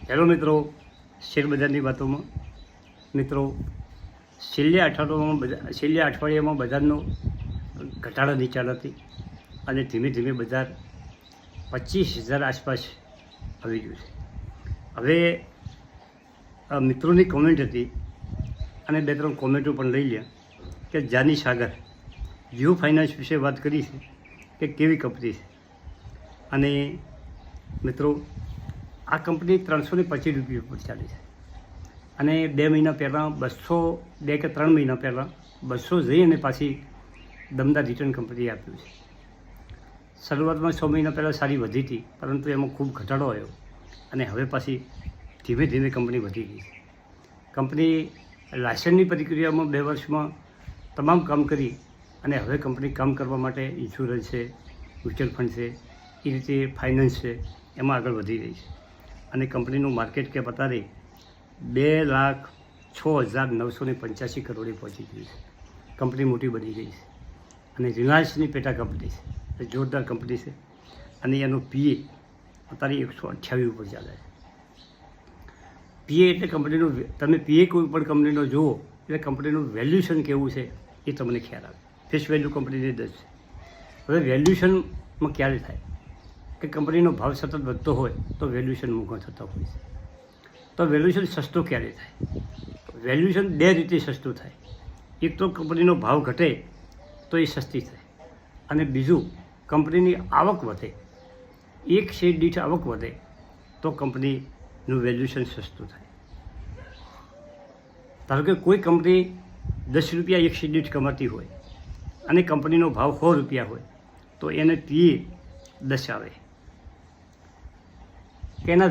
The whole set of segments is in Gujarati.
હેલો મિત્રો, શેરબજારની વાતોમાં મિત્રો છેલ્લા અઠવાડિયામાં બજારનો ઘટાડો નીચાણ હતી અને ધીમે ધીમે બજાર 25,000 આસપાસ આવી ગયું છે. હવે મિત્રોની કોમેન્ટ હતી અને 2-3 કોમેન્ટો પણ લઈ લ્યા કે જાની સાગર જીઓ ફાઇનાન્સ વિશે વાત કરી છે કે કેવી કંપની છે. અને મિત્રો, આ કંપની 325 રૂપિયા ઉપર ચાલે છે અને 2 મહિના પહેલાં 2 કે 3 મહિના પહેલાં 200 જઈ અને પાછી દમદાર રિટર્ન કંપનીએ આપ્યું છે. શરૂઆતમાં 6 મહિના પહેલાં સારી વધી હતી, પરંતુ એમાં ખૂબ ઘટાડો આવ્યો અને હવે પાછી ધીમે ધીમે કંપની વધી ગઈ છે. કંપની લાયસન્સની પ્રક્રિયામાં 2 વર્ષમાં તમામ કામ કરી અને હવે કંપની કામ કરવા માટે ઇન્સ્યોરન્સ છે, મ્યુચ્યુઅલ ફંડ છે, એ રીતે ફાઇનાન્સ છે, એમાં આગળ વધી રહી છે. અને કંપનીનું માર્કેટ કેપ અત્યારે 2,06,985 કરોડે પહોંચી ગઈ છે. કંપની મોટી બની ગઈ છે અને રિલાયન્સની પેટા કંપની છે, એ જોરદાર કંપની છે અને એનું પીએ અત્યારે 128 ઉપર ચાલે છે. પીએ એટલે કંપનીનું, તમે પીએ કોઈ પણ કંપનીનો જુઓ એટલે કંપનીનું વેલ્યુએશન કેવું છે એ તમને ખ્યાલ આવે. ફેસ વેલ્યુ કંપનીની 10 છે. હવે વેલ્યુએશનમાં ક્યારે થાય કે કંપનીનો ભાવ સતત વધતો હોય તો વેલ્યુએશન મોંઘો થતો હોય છે. તો વેલ્યુએશન સસ્તું ક્યારે થાય? વેલ્યુએશન 2 રીતે સસ્તું થાય. એક તો કંપનીનો ભાવ ઘટે તો એ સસ્તી થાય અને બીજું કંપનીની આવક વધે, એક શેર દીઠ આવક વધે તો કંપનીનું વેલ્યુએશન સસ્તું થાય. ધારો કે કોઈ કંપની 10 રૂપિયા એક શેર દીઠ કમાતી હોય અને કંપનીનો ભાવ 100 રૂપિયા હોય તો એને પીએ 10 આવે કે એના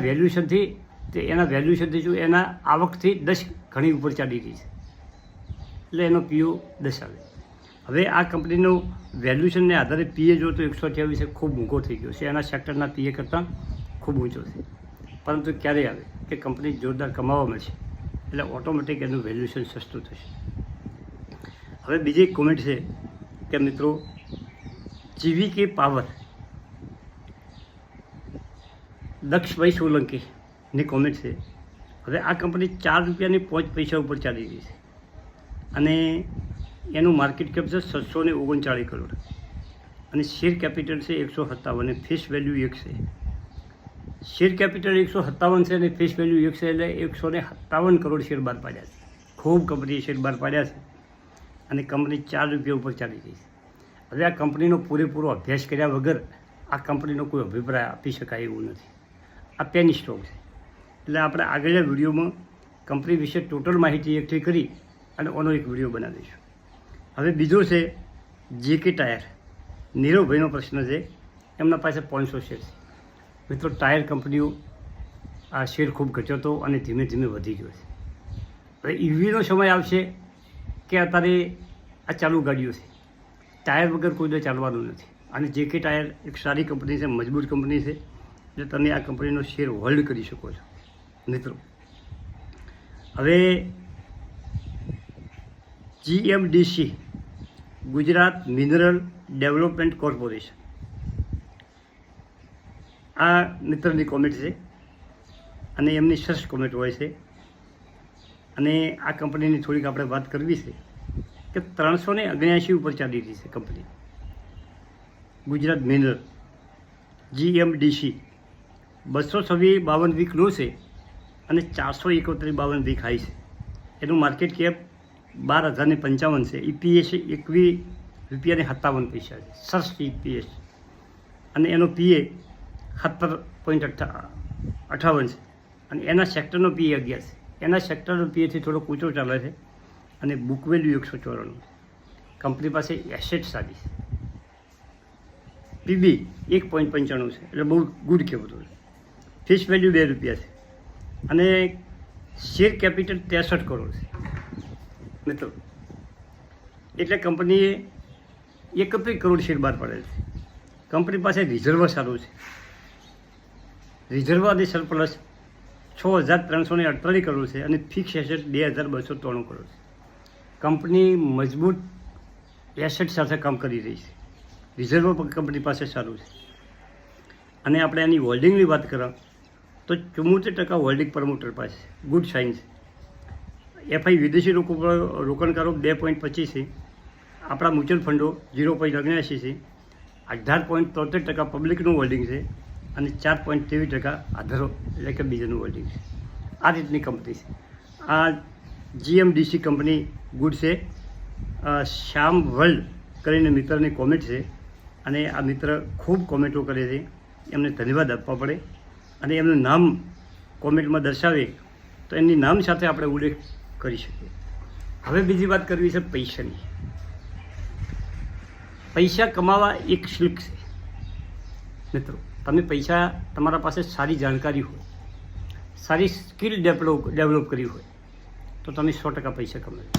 વેલ્યુએશનથી જો એના આવકથી 10 ઘણી ઉપર ચાલી ગઈ છે એટલે એનો પીઓ 10 આવે. હવે આ કંપનીનું વેલ્યુએશનને આધારે પીએ જો તો 128 ખૂબ મોંઘો થઈ ગયો છે, એના સેક્ટરના પીએ કરતાં ખૂબ ઊંચો છે. પરંતુ ક્યારે આવે કે કંપની જોરદાર કમાવા મળશે એટલે ઓટોમેટિક એનું વેલ્યુએશન સસ્તું થશે. હવે બીજી એક કોમેન્ટ છે કે મિત્રો, જીવીકે પાવર દક્ષભાઈ સોલંકીની કોમેન્ટ છે. હવે આ કંપની 4 રૂપિયાની 5 પૈસા ઉપર ચાલી રહી છે અને એનું માર્કેટ કેપ છે 739 કરોડ અને શેર કેપિટલ છે 157 અને ફેસ વેલ્યુ 1 છે. શેર કેપિટલ 157 છે અને ફેસ વેલ્યુ 1 છે એટલે 157 કરોડ શેર બહાર પાડ્યા છે. ખૂબ કંપનીએ શેર બહાર પાડ્યા છે અને કંપની 4 રૂપિયા ઉપર ચાલી રહી છે. હવે આ કંપનીનો પૂરેપૂરો અભ્યાસ કર્યા વગર આ કંપનીનો કોઈ અભિપ્રાય આપી શકાય એવું નથી. આ પેની સ્ટોક છે એટલે આપણે આગળના વિડીયોમાં કંપની વિશે ટોટલ માહિતી એકઠી કરી અને ઓનો એક વિડીયો બનાવીશું. હવે બીજો છે જેકે ટાયર. નીરવભાઈનો પ્રશ્ન છે, એમના પાસે 500 શેર છે. મિત્રો, ટાયર કંપનીઓ આ શેર ખૂબ ઘટ્યો હતો અને ધીમે ધીમે વધી ગયો છે. હવે ઈવીનો સમય આવશે કે અત્યારે આ ચાલુ ગાડીઓ છે, ટાયર વગર કોઈને ચાલવાનું નથી. અને જેકે ટાયર એક સારી કંપની છે, મજબૂત કંપની છે એટલે તમે આ કંપનીનો શેર હોલ્ડ કરી શકો છો. મિત્રો, હવે GMDC Gujarat mineral development corporation, આ મિત્રની કોમેન્ટ છે અને એમની સરસ કોમેન્ટ હોય છે અને આ કંપનીની થોડીક આપણે વાત કરવી છે કે 379 ઉપર ચાલી રહી છે company. Gujarat mineral GMDC 256 week low છે અને 471 વીક હાઈ છે. એનું માર્કેટ કેપ 12,055 છે. EPS 21 રૂપિયા 57 પૈસા છે. સરસ EPS અને એનો પીએ 17.58 છે અને એના સેક્ટરનો પીએ 11 છે. એના સેક્ટરનો પીએથી થોડો ઊંચો ચાલે છે અને બુક વેલ્યુ 194. કંપની પાસે એસેટ સારી છે. પીબી 1.95 છે એટલે બહુ ગુડ કહેવું છે. ફેસ વેલ્યુ 2 રૂપિયા છે અને શેર કેપિટલ 63 કરોડ છે. મિત્રો, એટલે કંપનીએ 31 કરોડ શેર બહાર પાડેલ છે. કંપની પાસે રિઝર્વ સારું છે. રિઝર્વ અને સરપ્લસ 6,348 કરોડ છે અને ફિક્સ એસેટ 2,293 કરોડ છે. કંપની મજબૂત એસેટ સાથે કામ કરી રહી છે. રિઝર્વ પણ કંપની પાસે સારું છે અને આપણે એની હોલ્ડિંગની વાત કરીએ તો 74% હોલ્ડિંગ પ્રમોટર પાસે, ગુડ સાઇન છે. એફઆઈ વિદેશી રોકાણકારો 2.25 છે, આપણા મ્યુચ્યુઅલ ફંડો 0.79 છે, 18.73% પબ્લિકનું હોલ્ડિંગ છે અને 4.23% આધારો એટલે કે બીજાનું હોલ્ડિંગ છે. આ રીતની કંપની છે. આ જીએમડીસી કંપની ગુડ છે. શ્યામ વર્લ્ડ કરીને મિત્રની કોમેન્ટ છે અને આ મિત્ર ખૂબ કોમેન્ટો કરે છે, એમને ધન્યવાદ આપવા પડે અને એમનું નામ કોમેન્ટમાં દર્શાવે તો એમની નામ સાથે આપણે ઉલ્લેખ કરી શકીએ. હવે બીજી વાત કરવી છે પૈસાની. પૈસા કમાવા એક શિલ્પ છે મિત્રો. તમે પૈસા, તમારા પાસે સારી જાણકારી હોય, સારી સ્કિલ ડેવલપ કરી હોય તો તમે 100% પૈસા કમાવી.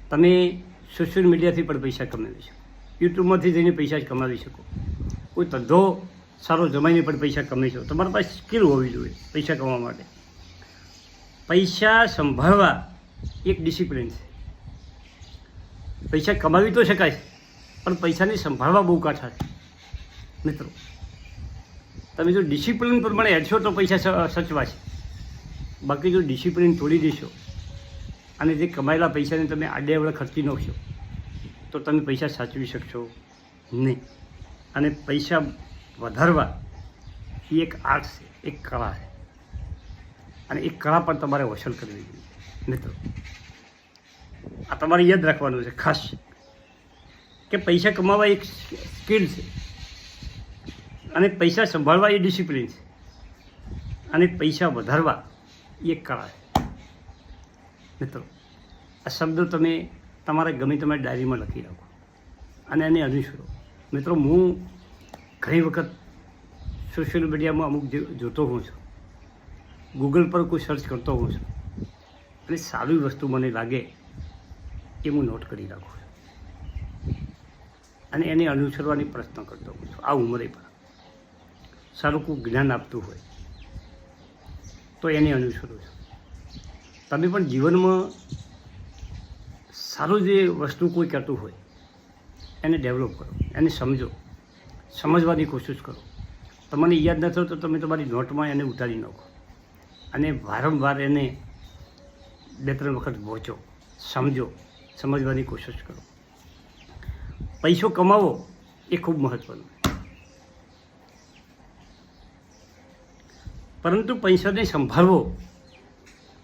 તમે સોશિયલ મીડિયાથી પણ પૈસા કમાવી શકો, યુટ્યુબમાંથી જઈને પૈસા જ કમાવી શકો, કોઈ ધંધો સારો જમાઈને પણ પૈસા કમાવી શકો. તમારા પાસે સ્કિલ હોવી જોઈએ પૈસા કમાવા માટે. પૈસા સંભાળવા એક ડિસિપ્લિન છે. પૈસા કમાવી તો શકાય પણ પૈસાને સંભાળવા બહુ કાઠા છે મિત્રો. તમે જો ડિસિપ્લિન પ્રમાણે હેડશો તો પૈસા સચવા છે. બાકી જો ડિસિપ્લિન તોડી દેશો અને જે કમાયેલા પૈસાને તમે આડે અવળે ખર્ચી નાખશો તો તમે પૈસા સાચવી શકશો નહીં. અને પૈસા વધારવા એ એક આર્ટ છે, એક કળા છે અને એ કળા પણ તમારે વસૂલ કરવી જોઈએ મિત્રો. આ તમારે યાદ રાખવાનું છે ખાસ કે પૈસા કમાવા એક સ્કિલ છે અને પૈસા સંભાળવા એ ડિસિપ્લિન છે અને પૈસા વધારવા એ એક કળા છે મિત્રો. આ શબ્દો તમે તમારા ગમે તમારી ડાયરીમાં લખી રાખો અને એને અનુસરો મિત્રો. હું ઘણી વખત સોશિયલ મીડિયામાં અમુક જોતો હોઉં છું, ગૂગલ પર કોઈ સર્ચ કરતો હોઉં છું અને સારી વસ્તુ મને લાગે એ હું નોટ કરી રાખું છું અને એને અનુસરવાની પ્રયત્ન કરતો હોઉં છું. આ ઉંમરે પણ સારું કોઈ જ્ઞાન આપતું હોય તો એને અનુસરું છું. તમે પણ જીવનમાં સારું જે વસ્તુ કોઈ કહેતું હોય એને ડેવલપ કરો, એને સમજો, સમજવાની કોશિશ કરો. તમને યાદ ન થયું તો તમે તમારી નોટમાં એને ઉતારી નાખો અને વારંવાર એને 2-3 વખત વાંચો, સમજો, સમજવાની કોશિશ કરો. પૈસો કમાવો એ ખૂબ મહત્ત્વનું, પરંતુ પૈસાને સંભાળવો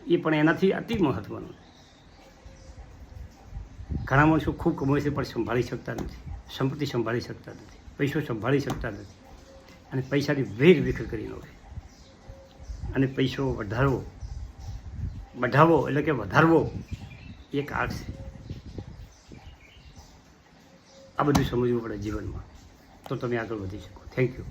એ પણ એનાથી અતિ મહત્ત્વનું. ઘણા માણસો ખૂબ કમાય છે પણ સંભાળી શકતા નથી, સંપત્તિ સંભાળી શકતા નથી, પૈસો સંભાળી શકતા નથી અને પૈસાની વેર વિખર કરી નાખે. અને પૈસો બઢાવો એટલે કે વધારવો એક આર્ટ છે. આ બધું સમજવું પડે જીવનમાં તો તમે આગળ વધી શકો. Thank you.